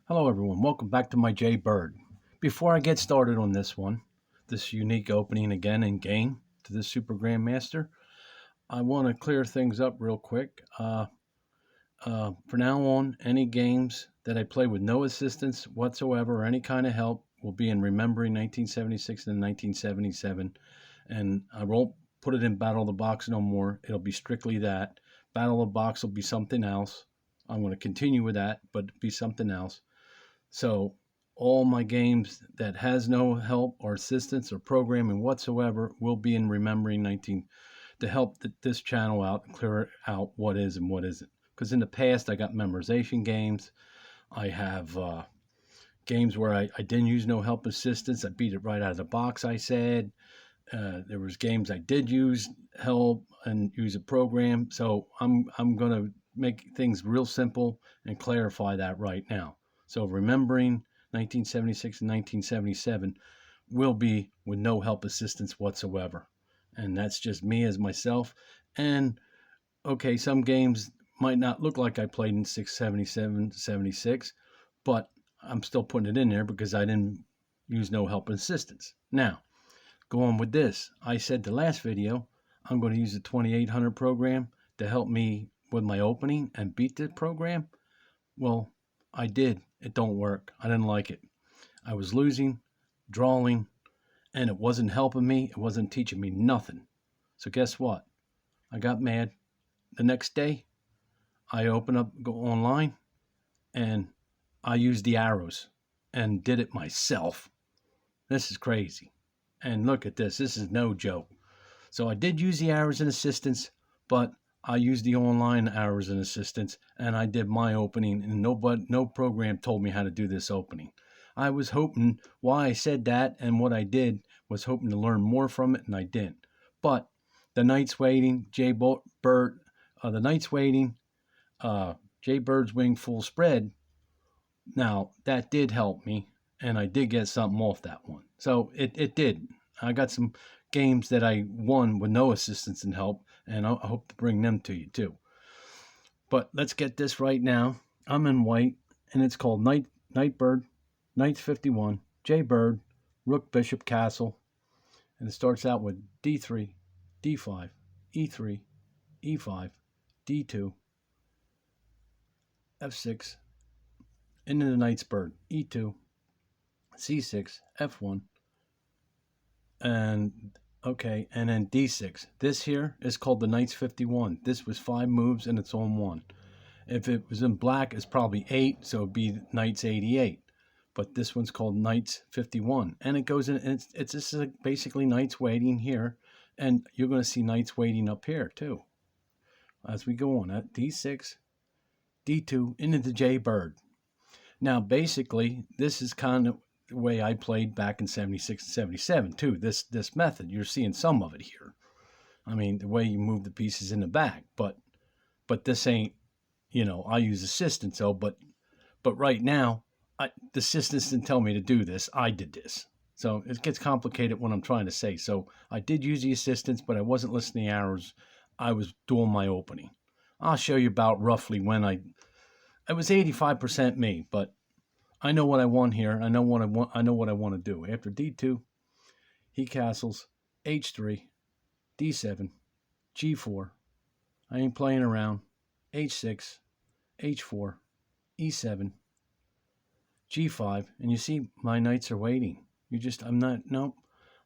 Hello everyone, welcome back to my jbird. Before I get started on this unique opening again in game to this Super Grandmaster, I want to clear things up real quick. For now on, any games that I play with no assistance whatsoever or any kind of help will be in Remembering 1976 and 1977, and I won't put it in Battle of the Box no more. It'll be strictly that. Battle of the Box will be something else. I'm going to continue with that, but be something else. So all my games that has no help or assistance or programming whatsoever will be in Remembering 19 to help this channel out and clear out what is and what isn't. Because in the past, I got memorization games. I have games where I didn't use no help assistance. I beat it right out of the box, I said. There was games I did use help and use a program. So I'm going to make things real simple and clarify that right now. So Remembering 1976 and 1977 will be with no help assistance whatsoever. And that's just me as myself. And okay, some games might not look like I played in 677, 76, but I'm still putting it in there because I didn't use no help assistance. Now, go on with this. I said the last video, I'm going to use the 2800 program to help me with my opening and beat the program. Well, I did. It don't work. I didn't like it. I was losing, drawing, and it wasn't helping me. It wasn't teaching me nothing. So guess what? I got mad. The next day, I opened up, go online, and I used the arrows and did it myself. This is crazy. And look at this. This is no joke. So I did use the arrows and assistance, but I used the online hours and assistance, and I did my opening, and no program told me how to do this opening. I was hoping, why I said that and what I did was hoping to learn more from it, and I didn't. But the Knight's Waiting, jbird, the Knight's Waiting, jbird's wing full spread. Now that did help me, and I did get something off that one. So it did. I got some games that I won with no assistance and help, and I hope to bring them to you too. But let's get this right now. I'm in white, and it's called Nightbird, Knights 51, jbird, Rook, Bishop, Castle, and it starts out with D3, D5, E3, E5, D2, F6, into the Knight's Bird, E2, C6, F1, and okay, and then D6. This here is called the Knights 51. This was 5 moves and it's on 1. If it was in black, it's probably 8, so it'd be Knights 88. But this one's called Knights 51, and it goes in. It's just basically Knights Waiting here, and you're going to see Knights Waiting up here too. As we go on at D6, D2 into the jbird. Now, basically, this is kind of the way I played back in 76 and 77 too. This method, you're seeing some of it here. I mean, the way you move the pieces in the back, but this ain't, I use assistance though, but right now, the assistants didn't tell me to do this. I did this. So it gets complicated what I'm trying to say. So I did use the assistants, but I wasn't listening to arrows. I was doing my opening. I'll show you about roughly when it was 85% me, but I know what I want here. I know what I want. I know what I want to do. After D2, he castles H3, D7, G4. I ain't playing around. H6, H4, E7, G5, and you see my knights are waiting. Nope.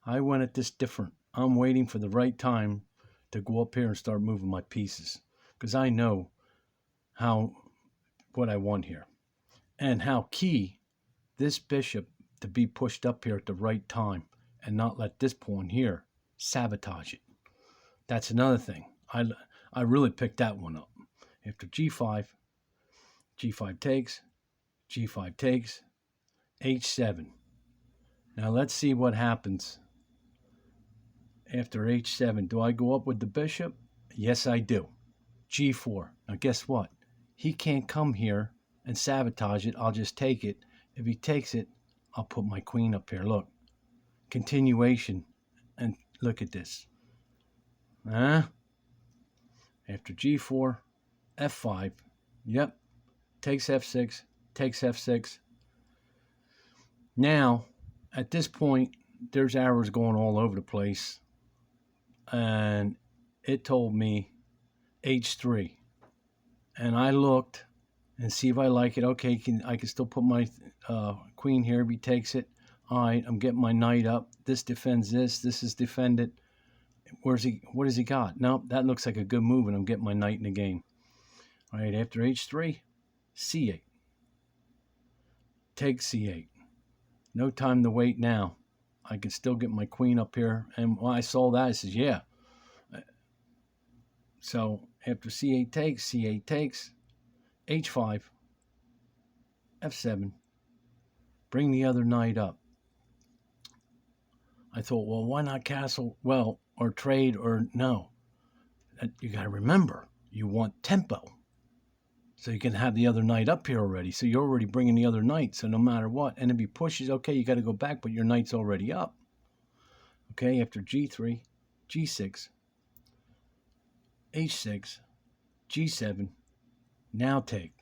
I went at this different. I'm waiting for the right time to go up here and start moving my pieces because I know what I want here and how key this bishop to be pushed up here at the right time and not let this pawn here sabotage it. That's another thing. I really picked that one up. After G5, G5 takes, G5 takes, H7. Now let's see what happens after H7. Do I go up with the bishop? Yes, I do. G4. Now guess what? He can't come here and sabotage it. I'll just take it. If he takes it, I'll put my queen up here. Look. Continuation. And look at this. After G4, F5. Yep. Takes F6. Takes F6. Now, at this point, there's arrows going all over the place, and it told me h3, and I looked and see if I like it. Okay, I can still put my queen here if he takes it. All right, I'm getting my knight up. This defends this. This is defended. Where's he? What has he got? No, that looks like a good move, and I'm getting my knight in the game. All right, after h3, c8. Take c8. No time to wait now. I can still get my queen up here. And when I saw that, I said, yeah. So after c8 takes, h5, f7, bring the other knight up. I thought, well, why not castle? Well, or trade, or no. You got to remember, you want tempo. So you can have the other knight up here already. So you're already bringing the other knight. So no matter what, and if he pushes, okay, you got to go back, but your knight's already up. Okay, after g3, g6, h6, g7, now take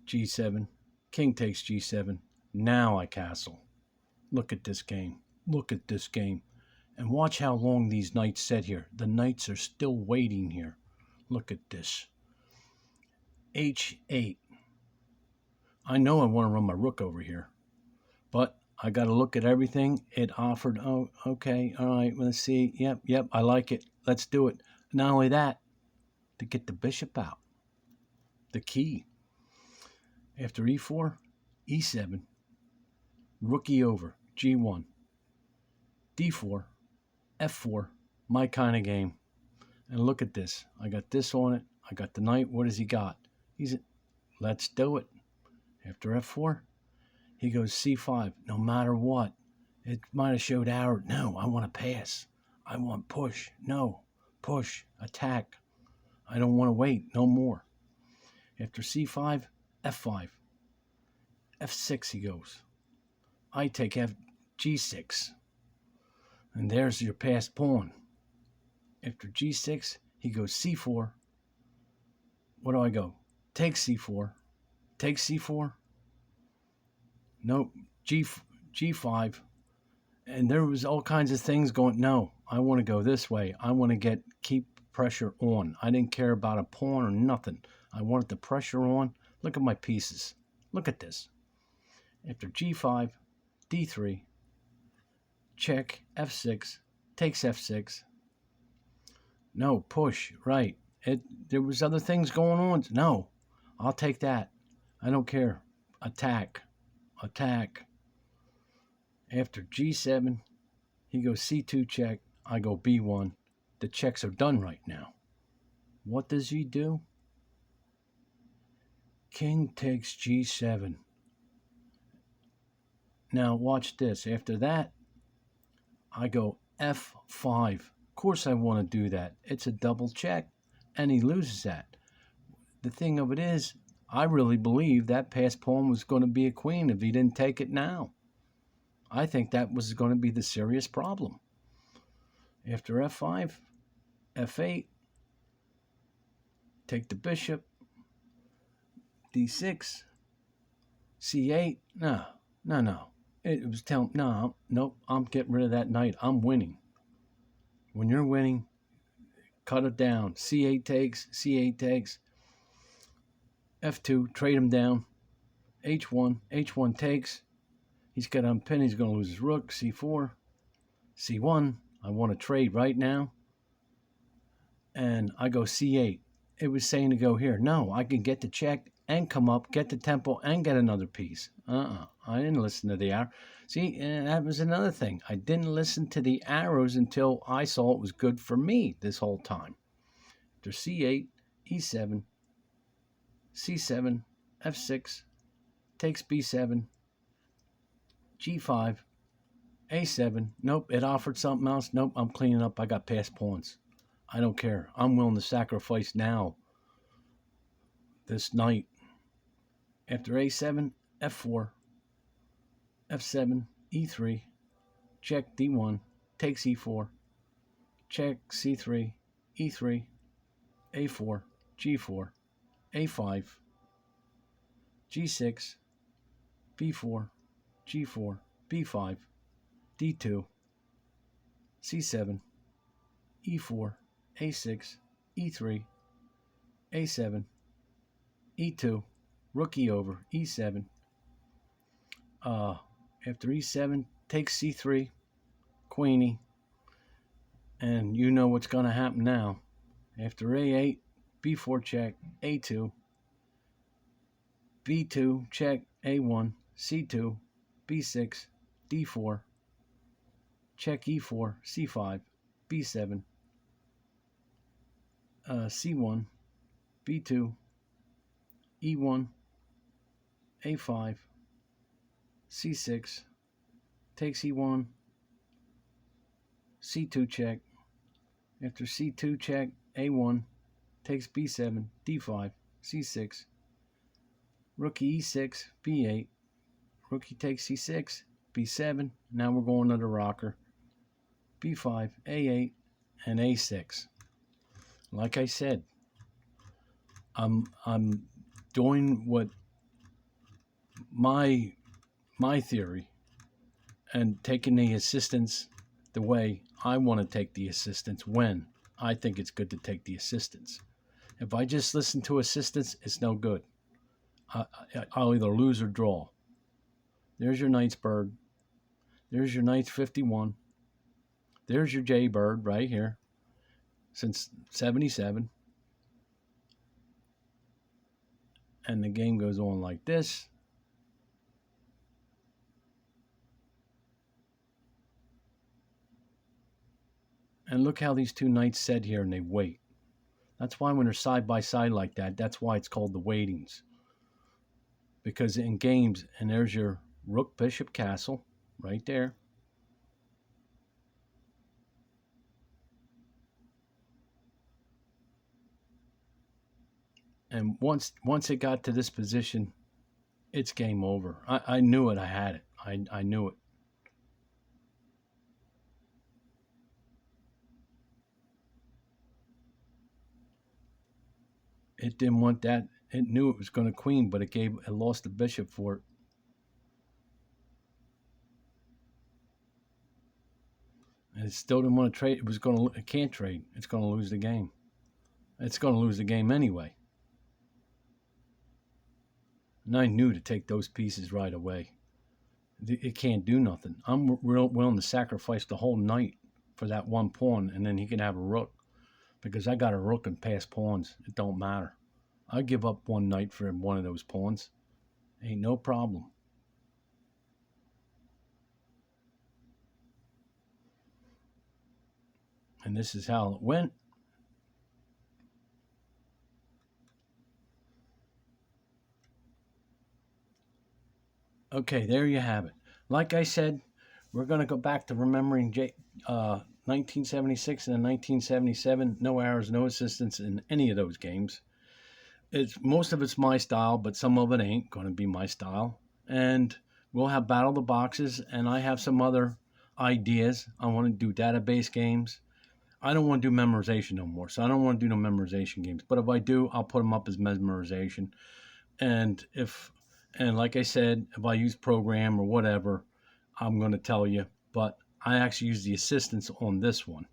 g7, king takes g7, now I castle. Look at this game. Look at this game. And watch how long these knights sit here. The knights are still waiting here. Look at this. h8. I know I want to run my rook over here, but I got to look at everything. It offered, oh, okay, all right, let's see. Yep, I like it. Let's do it. Not only that, to get the bishop out. The key. After e4, e7, rookie over, g1, d4, f4, my kind of game. And look at this. I got this on it. I got the knight. What has he got? Let's do it. After f4, he goes c5. No matter what. It might have showed arrow. No, I want to pass. I want push. No, push, attack. I don't want to wait. No more. After c5, f5. f6 he goes. I take g6. And there's your passed pawn. After g6, he goes c4. What do I go? Take c4. Take c4. Nope. G5. And there was all kinds of things going, no, I want to go this way. I want to keep pressure on. I didn't care about a pawn or nothing. I wanted the pressure on. Look at my pieces. Look at this. After g5, d3, check, f6, takes f6. No, push, right. There was other things going on. No, I'll take that. I don't care. Attack. After g7, he goes c2 check. I go b1. The checks are done right now. What does he do? King takes g7. Now watch this. After that, I go f5. Of course I want to do that. It's a double check, and he loses that. The thing of it is, I really believe that passed pawn was going to be a queen if he didn't take it now. I think that was going to be the serious problem. After f5, f8, take the bishop, d6, c8. No. It was telling, nope, I'm getting rid of that knight. I'm winning. When you're winning, cut it down. c8 takes, f2, trade him down, h1 takes. He's got to unpin. He's going to lose his rook, c4, c1. I want to trade right now. And I go c8. It was saying to go here. No, I can get the check and come up, get the tempo, and get another piece. I didn't listen to the arrow. See, and that was another thing. I didn't listen to the arrows until I saw it was good for me this whole time. After c8, e7, c7, f6, takes b7, g5, a7. Nope, it offered something else. Nope, I'm cleaning up. I got passed pawns. I don't care. I'm willing to sacrifice now this knight. After a7, f4, f7, e3, check d1, takes e4, check c3, e3, a4, g4, a5, g6, b4, G4, B5, D2, C7, E4, A6, E3, A7, E2, rook E over, E7. After E7, takes C3, queenie, and you know what's going to happen now. After A8, B4 check, A2, B2 check, A1, C2, B6, D4, check E4, C5, B7, C1, B2, E1, A5, C6, takes E1, C2 check. After C2 check, A1, takes B7, D5, C6, rook E6, B8, rook takes C6, B7. Now we're going to the rocker. B5, A8, and A6. Like I said, I'm doing what my theory and taking the assistance the way I want to take the assistance when I think it's good to take the assistance. If I just listen to assistance, it's no good. I'll either lose or draw. There's your knight's bird. There's your knight's 51. There's your jaybird right here since 77. And the game goes on like this. And look how these two knights sit here and they wait. That's why when they're side by side like that, that's why it's called the waitings. Because in games, and there's your rook, bishop, castle right there. And once it got to this position, it's game over. I knew it. I had it. I knew it. It didn't want that. It knew it was going to queen, but it lost the bishop for it. And it still didn't want to trade. It can't trade. It's going to lose the game. It's going to lose the game anyway. And I knew to take those pieces right away. It can't do nothing. I'm willing to sacrifice the whole knight for that one pawn, and then he can have a rook. Because I got a rook and pass pawns. It don't matter. I'll give up one knight for one of those pawns. Ain't no problem. And this is how it went. Okay, there you have it. Like I said, we're going to go back to remembering 1976 and 1977. No errors, no assistance in any of those games. Most of it's my style, but some of it ain't going to be my style. And we'll have Battle of the Boxes, and I have some other ideas. I want to do database games. I don't want to do memorization no more, so I don't want to do no memorization games. But if I do, I'll put them up as memorization. And like I said, if I use program or whatever, I'm going to tell you. But I actually use the assistance on this one.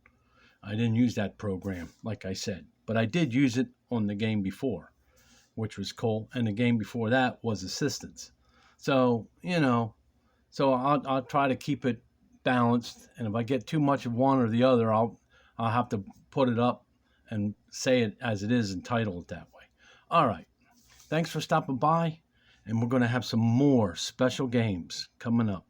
I didn't use that program, like I said. But I did use it on the game before, which was cool. And the game before that was assistance. So, I'll try to keep it balanced. And if I get too much of one or the other, I'll have to put it up and say it as it is and title it that way. All right. Thanks for stopping by. And we're going to have some more special games coming up.